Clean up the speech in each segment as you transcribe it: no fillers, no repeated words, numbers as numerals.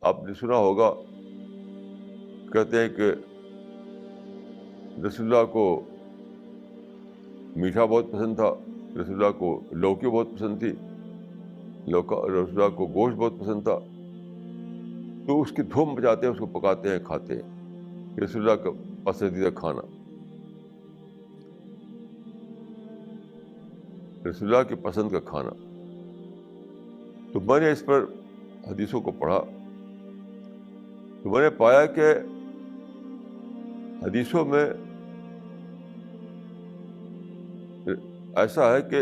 آپ نے سنا ہوگا، کہتے ہیں کہ رسول اللہ کو میٹھا بہت پسند تھا، رسول اللہ کو لوکی بہت پسند تھی، رسول اللہ کو گوشت بہت پسند تھا، تو اس کی دھوم بجاتے ہیں، اس کو پکاتے ہیں، کھاتے ہیں۔ رسول اللہ کا پسندیدہ کھانا، رسول اللہ کی پسند کا کھانا۔ تو میں نے اس پر حدیثوں کو پڑھا تو میں نے پایا کہ حدیثوں میں ایسا ہے کہ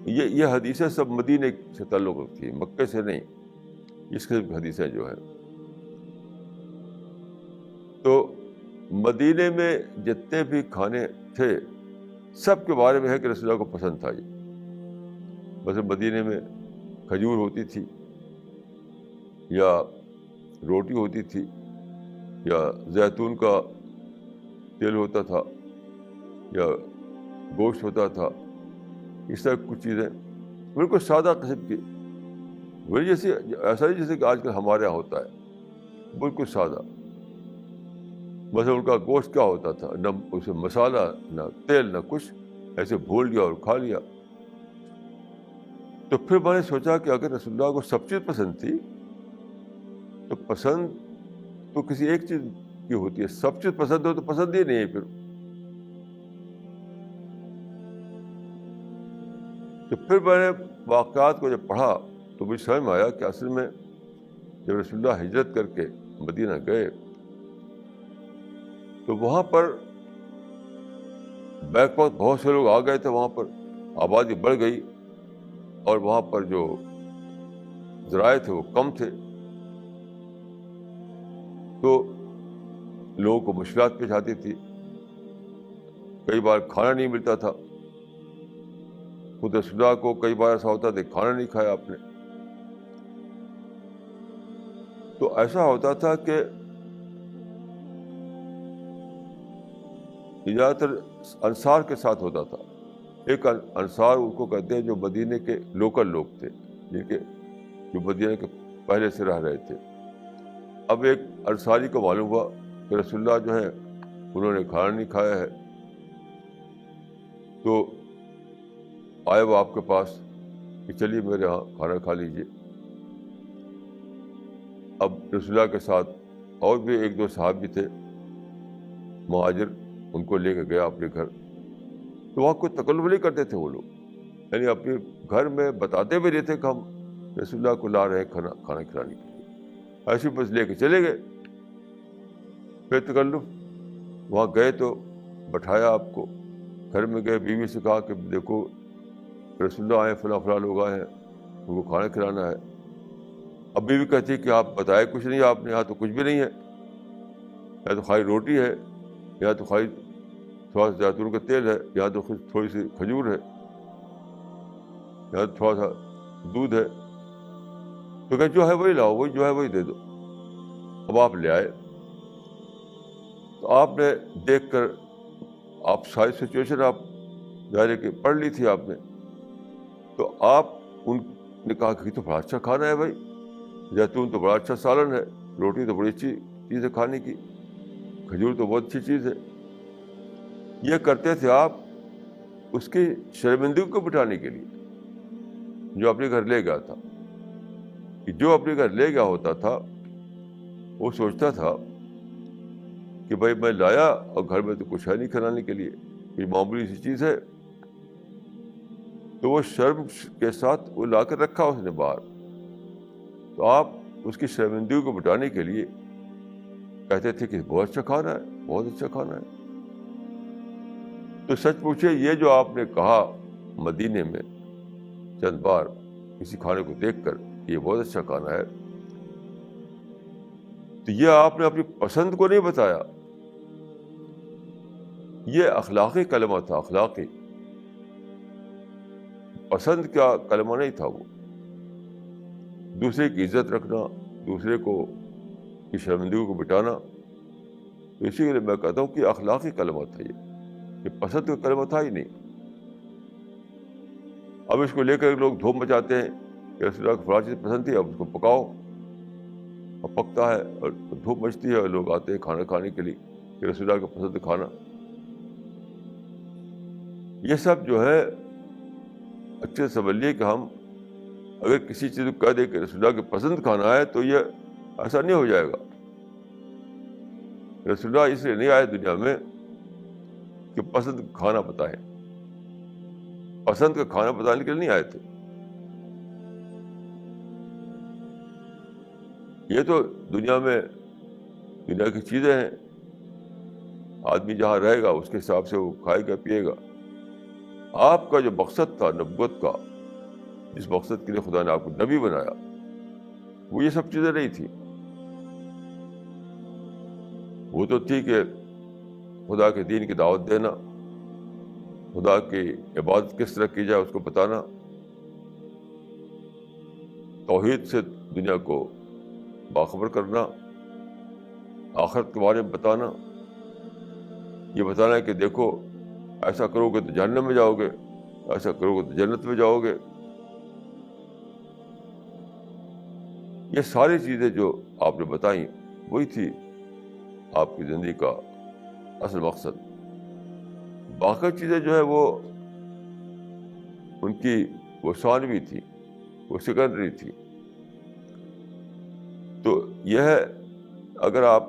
یہ حدیثیں سب مدینے سے تعلق رکھتی ہیں، مکے سے نہیں، اس قسم کی حدیثیں جو ہیں۔ تو مدینے میں جتنے بھی کھانے تھے سب کے بارے میں ہے کہ رسول اللہ کو پسند تھا یہ۔ مثلا مدینے میں کھجور ہوتی تھی، یا روٹی ہوتی تھی، یا زیتون کا تیل ہوتا تھا، یا گوشت ہوتا تھا، اس طرح کچھ چیزیں بالکل سادہ قسم کی، وہی جیسے ایسا نہیں جیسے کہ آج کل ہمارے یہاں ہوتا ہے، بالکل سادہ۔ مثلا ان کا گوشت کیا ہوتا تھا، نہ اس میں مسالہ، نہ تیل، نہ کچھ، ایسے بھول لیا اور کھا لیا۔ تو پھر میں نے سوچا کہ اگر رسول اللہ کو سب چیز پسند تھی تو پسند تو کسی ایک چیز کی ہوتی ہے، سب چیز پسند ہو تو پسند ہی نہیں ہے پھر۔ تو پھر میں نے واقعات کو جب پڑھا تو مجھے سمجھ میں آیا کہ اصل میں جب رسول اللہ ہجرت کر کے مدینہ گئے تو وہاں پر بیک وقت بہت سے لوگ آ گئے تھے، وہاں پر آبادی بڑھ گئی، اور وہاں پر جو ذرائع تھے وہ کم تھے، تو لوگوں کو مشکلات پیش آتی تھی، کئی بار کھانا نہیں ملتا تھا۔ خود رسول اللہ کو کئی بار ایسا ہوتا تھا کہ کھانا نہیں کھایا آپ نے۔ تو ایسا ہوتا تھا کہ زیادہ تر انصار کے ساتھ ہوتا تھا۔ ایک انصار ان کو کہتے ہیں جو مدینے کے لوکل لوگ تھے، جن کے جو مدینے کے پہلے سے رہ رہے تھے۔ اب ایک انصاری کو معلوم ہوا کہ رسول اللہ جو ہے انہوں نے کھانا نہیں کھایا ہے، تو آئے وہ آپ کے پاس کہ چلیے میرے یہاں کھانا کھا لیجیے۔ اب رسول اللہ کے ساتھ اور بھی ایک دو صحابی تھے مہاجر، ان کو لے کے گیا اپنے گھر۔ تو وہاں کوئی تکلف نہیں کرتے تھے وہ لوگ، یعنی اپنے گھر میں بتاتے بھی نہیں تھے کہ ہم رسول اللہ کو لا رہے ہیں کھانا کھلانے کے لیے، ایسے بس لے کے چلے گئے بے تکلف۔ وہاں گئے تو بٹھایا آپ کو، گھر میں گئے، بیوی سے کہا کہ دیکھو رسول اللہ آئے، فلاں فلاں لوگ آئے ہیں، ان کو کھانا کھلانا ہے۔ اب بیوی کہتی کہ آپ بتائے کچھ نہیں، آپ نے یہاں تو کچھ بھی نہیں ہے، یا تو خالی روٹی ہے، یا تو خالی تھوڑا سا زیتون کا تیل ہے، یا تو تھوڑی سی کھجور ہے، یا تھوڑا سا دودھ ہے۔ تو کہ جو ہے وہی لاؤ، وہی جو ہے وہی دے دو۔ اب آپ لے آئے تو آپ نے دیکھ کر، آپ ساری سچویشن آپ ظاہر ہے کہ پڑھ لی تھی آپ نے، تو آپ ان نے کہا کہ یہ تو بڑا اچھا کھانا ہے بھائی، زیتون تو بڑا اچھا سالن ہے، روٹی تو بڑی اچھی چیز ہے کھانے کی، کھجور تو بہت اچھی چیز ہے۔ یہ کرتے تھے آپ اس کی شرمندگی کو مٹانے کے لیے، جو اپنے گھر لے گیا تھا۔ کہ جو اپنے گھر لے گیا ہوتا تھا وہ سوچتا تھا کہ بھائی میں لایا اور گھر میں تو کچھ ہے نہیں کھلانے کے لیے، کوئی معمولی سی چیز ہے، تو وہ شرم کے ساتھ وہ لا کر رکھا اس نے باہر۔ تو آپ اس کی شرمندگی کو مٹانے کے لیے کہتے تھے کہ بہت اچھا کھانا ہے، بہت اچھا کھانا ہے۔ تو سچ پوچھے، یہ جو آپ نے کہا مدینے میں چند بار کسی کھانے کو دیکھ کر یہ بہت اچھا کھانا ہے، تو یہ آپ نے اپنی پسند کو نہیں بتایا، یہ اخلاقی کلمہ تھا، اخلاقی، پسند کا کلمہ نہیں تھا وہ۔ دوسرے کی عزت رکھنا، دوسرے کو کی شرمندگی کو مٹانا، تو اسی لیے میں کہتا ہوں کہ اخلاقی کلمہ تھا یہ پسند کا کلمہ تھا ہی نہیں۔ اب اس کو لے کر لوگ دھوم مچاتے ہیں کہ رسول اللہ کو فلاں چیز پسند تھی، اب اس کو پکاؤ، اب پکتا ہے اور دھوپ مچتی ہے اور لوگ آتے ہیں کھانا کھانے کے لیے کہ رسول اللہ کا پسند کھانا. یہ سب جو ہے اچھے سے سمجھ لیے کہ ہم اگر کسی چیز کو کہہ دیں کہ رسول اللہ کے پسند کھانا ہے تو یہ ایسا نہیں ہو جائے گا. رسول اللہ اس لیے نہیں آئے دنیا میں کہ پسند کھانا بتائیں، پسند کا کھانا بتانے کے لیے نہیں آئے تھے. یہ تو دنیا میں دنیا کی چیزیں ہیں، آدمی جہاں رہے گا اس کے حساب سے وہ کھائے گا پیے گا. آپ کا جو مقصد تھا نبوت کا، جس مقصد کے لیے خدا نے آپ کو نبی بنایا، وہ یہ سب چیزیں نہیں تھی. وہ تو تھی کہ خدا کے دین کی دعوت دینا، خدا کی عبادت کس طرح کی جائے اس کو بتانا، توحید سے دنیا کو باخبر کرنا، آخرت کے بارے میں بتانا، یہ بتانا ہے کہ دیکھو ایسا کرو گے تو جہنم میں جاؤ گے، ایسا کرو گے تو جنت میں جاؤ گے. یہ ساری چیزیں جو آپ نے بتائیں وہی تھی آپ کی زندگی کا اصل مقصد. باقی چیزیں جو ہے وہ ان کی وہ ثانوی تھی، وہ سیکنڈری تھی. تو یہ ہے اگر آپ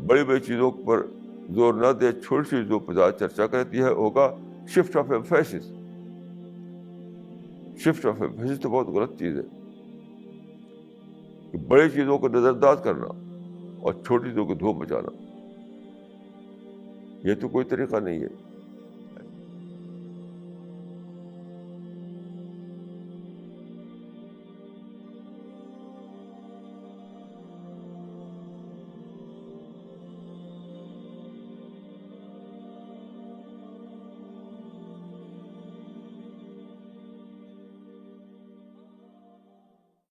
بڑی بڑی چیزوں پر زور نہ دے، چھوٹی چیزوں پر زیادہ چرچا کریں تو یہ ہوگا shift of emphasis. Shift of emphasis تو بہت غلط چیز ہے کہ بڑی چیزوں کو نظر انداز کرنا اور چھوٹی چیزوں کو دھوپ مچانا، یہ تو کوئی طریقہ نہیں ہے.